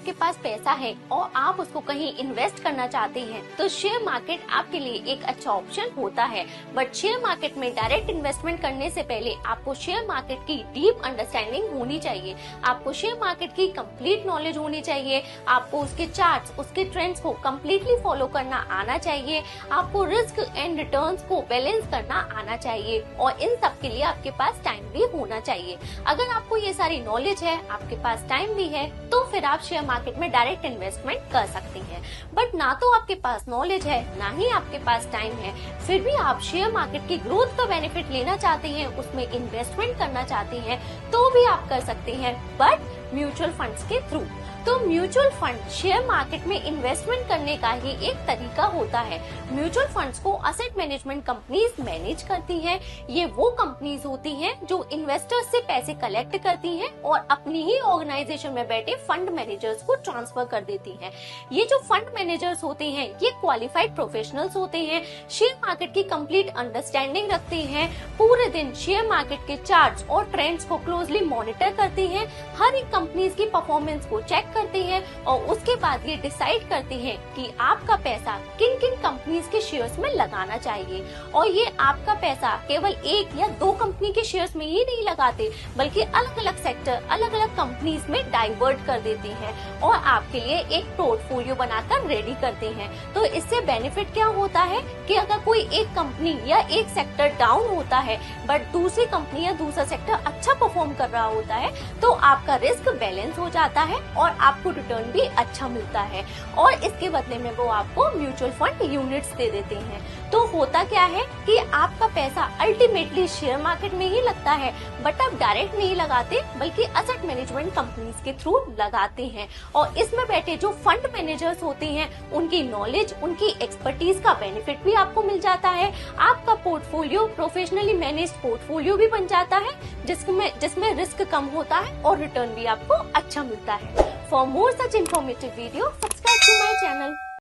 आपके पास पैसा है और आप उसको कहीं इन्वेस्ट करना चाहते हैं तो शेयर मार्केट आपके लिए एक अच्छा ऑप्शन होता है। बट शेयर मार्केट में डायरेक्ट इन्वेस्टमेंट करने से पहले आपको शेयर मार्केट की डीप अंडरस्टैंडिंग होनी चाहिए। आपको शेयर मार्केट की कंप्लीट नॉलेज होनी चाहिए। आपको उसके चार्ट्स, उसके ट्रेंड्स को कम्प्लीटली फॉलो करना आना चाहिए। आपको रिस्क एंड रिटर्न्स को बैलेंस करना आना चाहिए और इन सब के लिए आपके पास टाइम भी होना चाहिए। अगर आपको ये सारी नॉलेज है, आपके पास टाइम भी है, तो फिर आप शेयर मार्केट में डायरेक्ट इन्वेस्टमेंट कर सकती हैं। बट ना तो आपके पास नॉलेज है, ना ही आपके पास टाइम है, फिर भी आप शेयर मार्केट की ग्रोथ का बेनिफिट लेना चाहते हैं, उसमें इन्वेस्टमेंट करना चाहते हैं, तो भी आप कर सकते हैं, बट म्यूचुअल फंड्स के थ्रू। तो म्यूचुअल फंड शेयर मार्केट में इन्वेस्टमेंट करने का ही एक तरीका होता है। म्यूचुअल फंड्स को असेट मैनेजमेंट कंपनीज मैनेज करती हैं। ये वो कंपनीज होती हैं जो इन्वेस्टर्स से पैसे कलेक्ट करती हैं और अपनी ही ऑर्गेनाइजेशन में बैठे फंड मैनेजर्स को ट्रांसफर कर देती हैं। ये जो फंड मैनेजर्स होते हैं ये क्वालिफाइड प्रोफेशनल्स होते हैं, शेयर मार्केट की कंप्लीट अंडरस्टैंडिंग रखते हैं, पूरे दिन शेयर मार्केट के चार्ट्स और ट्रेंड्स को क्लोजली मॉनिटर करते हैं, हर एक कंपनीज की परफॉर्मेंस को चेक करते हैं और उसके बाद ये डिसाइड करते हैं कि आपका पैसा किन किन कंपनीज के शेयर्स में लगाना चाहिए। और ये आपका पैसा केवल एक या दो कंपनी के शेयर्स में ही नहीं लगाते, बल्कि अलग अलग सेक्टर, अलग अलग कंपनीज में डाइवर्ट कर देते हैं और आपके लिए एक पोर्टफोलियो बनाकर रेडी करते हैं। तो इससे बेनिफिट क्या होता है कि अगर कोई एक कंपनी या एक सेक्टर डाउन होता है बट दूसरी कंपनी या दूसरा सेक्टर अच्छा परफॉर्म कर रहा होता है, तो आपका रिस्क बैलेंस हो जाता है और आपको रिटर्न भी अच्छा मिलता है और इसके बदले में वो आपको म्यूचुअल फंड यूनिट्स दे देते हैं। तो होता क्या है कि आपका पैसा अल्टीमेटली शेयर मार्केट में ही लगता है, बट आप डायरेक्ट नहीं लगाते बल्कि असेट मैनेजमेंट कंपनीज के थ्रू लगाते हैं। और इसमें बैठे जो फंड मैनेजर्स होते हैं उनकी नॉलेज, उनकी एक्सपर्टीज का बेनिफिट भी आपको मिल जाता है। आपका पोर्टफोलियो प्रोफेशनली मैनेज्ड पोर्टफोलियो भी बन जाता है जिसमें रिस्क कम होता है और रिटर्न भी आपको अच्छा मिलता है। For more such informative video, subscribe to my channel.